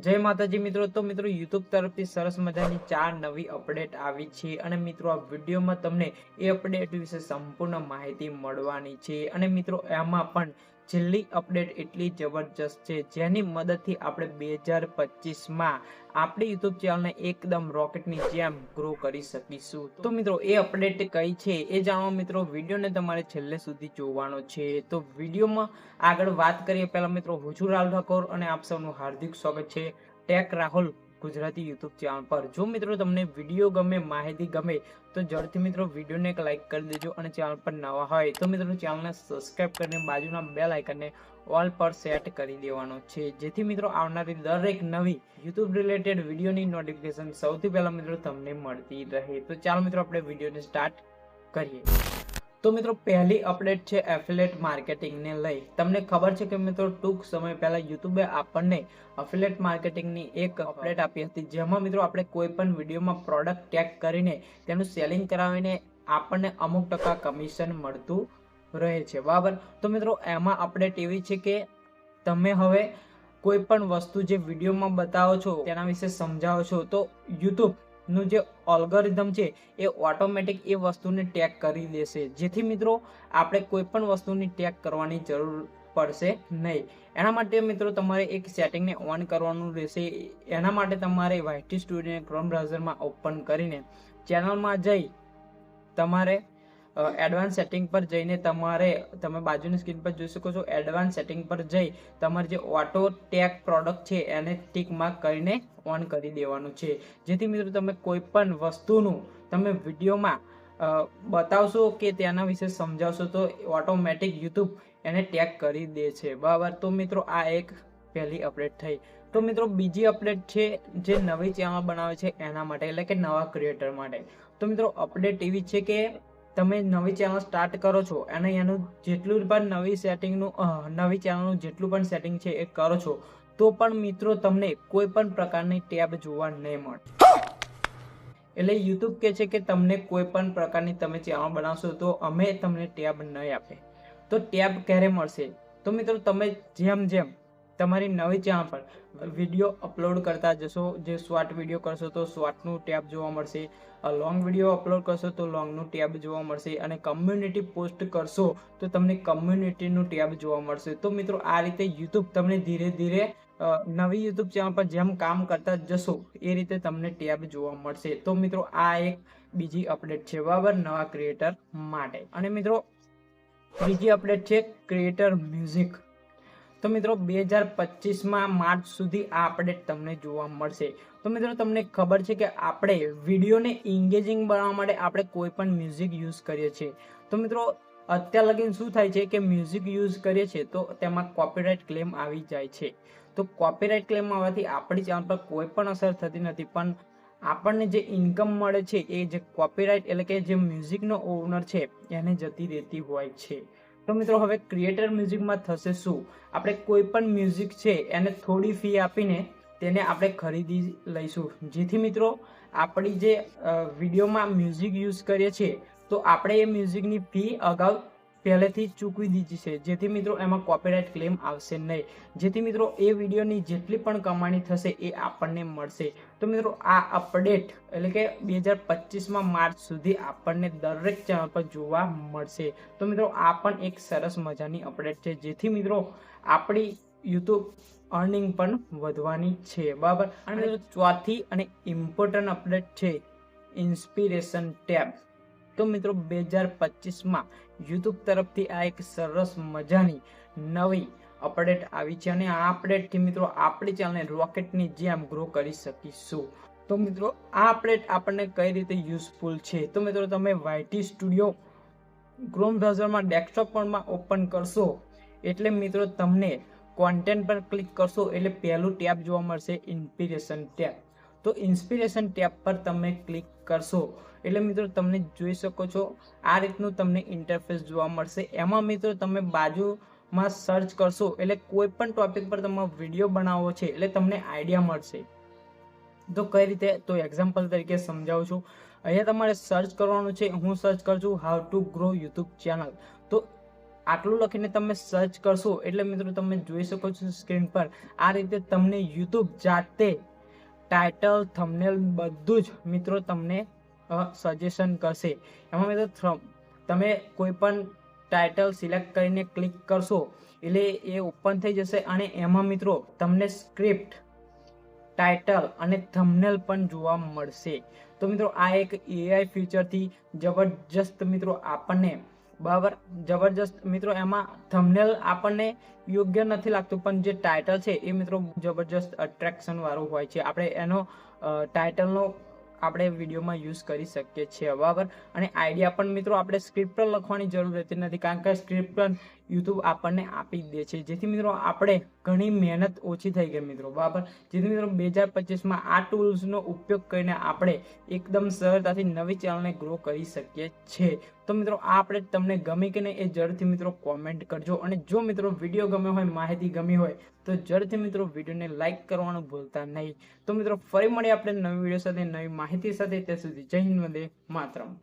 જય માતાજી મિત્રો. તો મિત્રો યુટ્યુબ તરફથી સરસ મજાની 4 નવી અપડેટ આવી છે અને મિત્રો આ વિડીયોમાં તમને એ અપડેટ વિશે સંપૂર્ણ માહિતી મળવાની છે અને મિત્રો એમાં પણ છેલ્લી અપડેટ એટલી જબરજસ્ત છે જેની મદદથી આપણે 2025માં આપણી યુટ્યુબ ચેનલને એકદમ રોકેટની જેમ ગ્રો કરી શકીશું. તો મિત્રો એ અપડેટ કઈ છે એ જાણવા મિત્રો વિડીયોને તમારે છેલ્લે સુધી જોવાનો છે. તો વિડીયોમાં આગળ વાત કરીએ પહેલા મિત્રો હું છું રાહુલ ઠાકોર અને આપ સૌનું હાર્દિક સ્વાગત છે tech Rahul Gujarati YouTube channel પર. જો મિત્રો તમને વિડીયો ગમે, માહિતી ગમે તો જલ્દીથી મિત્રો વિડીયોને એક લાઈક કરી દેજો અને ચેનલ પર નવા હોય તો મિત્રો ચેનલને સબસ્ક્રાઇબ કરીને બાજુના બેલ આઇકનને ઓલ પર સેટ કરી દેવાનો છે, જેથી મિત્રો આવનારી દરેક નવી યુટ્યુબ રિલેટેડ વિડીયોની નોટિફિકેશન સૌથી પહેલા મિત્રો તમને મળતી રહે. તો ચાલો મિત્રો આપણે વિડીયોને સ્ટાર્ટ કરીએ. તો મિત્રો પહેલી અપડેટ છે એફિલિએટ માર્કેટિંગને લઈ. તમને ખબર છે કે મિત્રો ટૂંક સમય પહેલા યુટ્યુબે આપણને એફિલિએટ માર્કેટિંગની એક અપડેટ આપી હતી, જેમાં મિત્રો આપણે કોઈ પણ વિડીયોમાં પ્રોડક્ટ ટેગ કરીને તેનું સેલિંગ કરાવીને આપણને અમુક ટકા કમિશન મળતું રહે છે, બરાબર. તો મિત્રો એમાં અપડેટ એવી છે કે તમે હવે કોઈ પણ વસ્તુ જે વિડીયોમાં બતાવો છો તેના વિશે સમજાવો છો તો યુટ્યુબ નું જે ઓલ્ગોરિધમ છે એ ઓટોમેટિક એ વસ્તુને ટેગ કરી દેશે, જેથી મિત્રો આપણે કોઈ પણ વસ્તુની ટેગ કરવાની જરૂર પડશે નહીં. એના માટે મિત્રો તમારે એક સેટિંગને ઓન કરવાનું રહેશે. એના માટે તમારે YT સ્ટુડિયોને ક્રોમ બ્રાઉઝરમાં ઓપન કરીને ચેનલમાં જઈ તમારે એડવાન્સ સેટિંગ પર જઈને તમે બાજુની સ્ક્રીન પર જોઈ શકો છો. એડવાન્સ સેટિંગ પર જઈ તમારે જે ઓટો ટેગ પ્રોડક્ટ છે એને ટિક માર્ક કરીને ઓન કરી દેવાનું છે, જેથી મિત્રો તમે કોઈ પણ વસ્તુનું તમે વિડીયોમાં બતાવશો કે તેના વિશે સમજાવશો તો ઓટોમેટિક યુટ્યુબ એને ટેગ કરી દે છે, બરાબર. તો મિત્રો આ એક પહેલી અપડેટ થઈ. તો મિત્રો બીજી અપડેટ છે જે નવી ચેનલ બનાવે છે એના માટે, એટલે કે નવા ક્રિએટર માટે. તો મિત્રો અપડેટ એવી છે કે તમે નવી ચેનલ સ્ટાર્ટ કરો છો અને એનું જેટલું પણ નવી ચેનલનું જેટલું પણ સેટિંગ છે એ કરો છો તો પણ મિત્રો તમને કોઈ પણ પ્રકારની ટેબ જોવા નહીં મળે. એટલે યુટ્યુબ કહે છે કે તમને કોઈ પણ પ્રકારની તમે ચેનલ બનાવશો તો અમે તમને ટેબ નહીં આપે. તો ટેબ ક્યારે મળશે? તો મિત્રો તમે જેમ જેમ તમારી નવી ચેનલ પર વિડીયો અપલોડ કરતા જશો, જે શોર્ટ વિડીયો કરશો તો શોર્ટનું ટેબ જોવા મળશે, લોંગ વિડીયો અપલોડ કરશો તો લોંગનું ટેબ જોવા મળશે, અને કમ્યુનિટી પોસ્ટ કરશો તો તમને કમ્યુનિટીનું ટેબ જોવા મળશે. તો મિત્રો આ રીતે યુટ્યુબ તમને ધીરે ધીરે નવી યુટ્યુબ ચેનલ પર જેમ કામ કરતા જશો એ રીતે તમને ટેબ જોવા મળશે. તો મિત્રો આ એક બીજી અપડેટ છે, બરાબર, નવા ક્રિએટર માટે. અને મિત્રો બીજી અપડેટ છે ક્રિએટર મ્યુઝિક. તો મિત્રો 2025માં માર્ચ સુધી આ અપડેટ તમને જોવા મળશે. તો મિત્રો તમને ખબર છે કે આપણે વિડીયોને એન્ગેજિંગ બનાવવા માટે આપણે કોઈ પણ મ્યુઝિક યુઝ કરીએ છીએ. તો મિત્રો અત્યાર લગીન શું થાય છે કે મ્યુઝિક યુઝ કરીએ છીએ તો તેમાં કોપીરાઇટ ક્લેમ આવી જાય છે. તો કોપીરાઇટ ક્લેમ આવવાથી આપણી ચેનલ પર કોઈ પણ અસર થતી નથી, પણ આપણને જે ઇન્કમ મળે છે એ જે કોપીરાઇટ એટલે કે જે મ્યુઝિકનો ઓનર છે એને જતી રહેતી હોય છે. તો મિત્રો હવે ક્રિએટર મ્યુઝિકમાં થશે શું? આપણે કોઈ પણ મ્યુઝિક છે એને થોડી ફી આપીને તેને આપણે ખરીદી લઈશું, જેથી મિત્રો આપણી જે વિડીયોમાં મ્યુઝિક યુઝ કરીએ છીએ તો આપણે એ મ્યુઝિકની ફી અગાઉ પહેલેથી ચૂકવી દીધી છે, જેથી મિત્રો એમાં કોપીરાઇટ ક્લેમ આવશે નહીં, જેથી મિત્રો એ વિડીયોની જેટલી પણ કમાણી થશે એ આપણને મળશે. તો મિત્રો આ અપડેટ એટલે કે 2025માં માર્ચ સુધી આપણને દરેક ચેનલ પર જોવા મળશે. તો મિત્રો આ પણ એક સરસ મજાની અપડેટ છે, જેથી મિત્રો આપણી યુટ્યુબ અર્નિંગ પણ વધવાની છે, બરાબર. અને ચોથી અને ઇમ્પોર્ટન્ટ અપડેટ છે ઇન્સ્પિરેશન ટેબ. તો મિત્રો 2025માં યુટ્યુબ તરફથી આ એક સરસ મજાની નવી અપડેટ આવી છે અને આ અપડેટથી મિત્રો આપણી ચેનલને રોકેટની જેમ ગ્રો કરી શકીશું. તો મિત્રો આ અપડેટ આપણને કઈ રીતે યુઝફુલ છે? તો મિત્રો તમે YT સ્ટુડિયો ક્રોમ બ્રાઉઝરમાં ડેસ્કટોપ પરમાં ઓપન કરશો એટલે મિત્રો તમને કોન્ટેન્ટ પર ક્લિક કરશો એટલે પહેલું ટેબ જોવા મળશે ઇન્સ્પિરેશન ટેબ. તો ઇન્સ્પિરેશન ટેબ પર તમે ક્લિક કરશો એટલે મિત્રો તમને જોઈ શકો છો આ રીતનું તમને ઇન્ટરફેસ જોવા મળશે. એમાં મિત્રો તમે બાજુમાં સર્ચ કરશો એટલે કોઈ પણ ટોપિક પર તમારો વિડીયો બનાવવો છે એટલે તમને આઈડિયા મળશે. તો કઈ રીતે? તો એક્ઝામ્પલ તરીકે સમજાવું છું. અહીંયા તમારે સર્ચ કરવાનું છે. હું સર્ચ કરું છું how to grow YouTube channel. તો આટલું લખીને તમે સર્ચ કરશો એટલે મિત્રો તમે જોઈ શકો છો સ્ક્રીન પર આ રીતે તમને યુટ્યુબ જાતે ટાઇટલ થંબનેલ બધું જ મિત્રો તમને સજેશન કરશે. એમાં મિત્રો તમે કોઈ પણ ટાઇટલ સિલેક્ટ કરીને ક્લિક કરશો એટલે એ ઓપન થઈ જશે અને એમાં મિત્રો તમને સ્ક્રિપ્ટ, ટાઇટલ અને થંબનેલ પણ જોવા મળશે. તો મિત્રો આ એક AI ફીચરથી જબરજસ્ત મિત્રો આપણને બરાબર જબરજસ્ત મિત્રો એમાં થંબનેલ આપણને યોગ્ય નથી લાગતું પણ જે ટાઇટલ છે એ મિત્રો જબરજસ્ત અટ્રેક્શન વાળું હોય છે. આપણે એનો ટાઇટલનો આપણે વિડીયોમાં યુઝ કરી શકીએ છીએ બરાબર. અને આઈડિયા પણ મિત્રો આપણે સ્ક્રિપ્ટ પર લખવાની જરૂર રહેતી નથી કારણ કે સ્ક્રિપ્ટ પણ યુટ્યુબ આપણને આપી દે છે, જેથી મિત્રો આપણે ઘણી મહેનત ઓછી થઈ ગઈ મિત્રો બરાબર. જેથી મિત્રો 2025માં આ ટૂલ્સનો ઉપયોગ કરીને આપણે એકદમ સરળતાથી નવી ચેનલને ગ્રો કરી શકીએ છીએ. તો મિત્રો આ આપણે તમને ગમી કે નહીં એ જરૂરથી મિત્રો કોમેન્ટ કરજો. અને જો મિત્રો વિડીયો ગમ્યો હોય, માહિતી ગમી હોય તો જરૂરથી મિત્રો વિડીયોને લાઇક કરવાનું ભૂલતા નહીં. તો મિત્રો ફરી મળીએ આપણે નવી વિડીયો સાથે, નવી માહિતી સાથે. ત્યાં સુધી જય હિન્દ, વંદે માતરમ.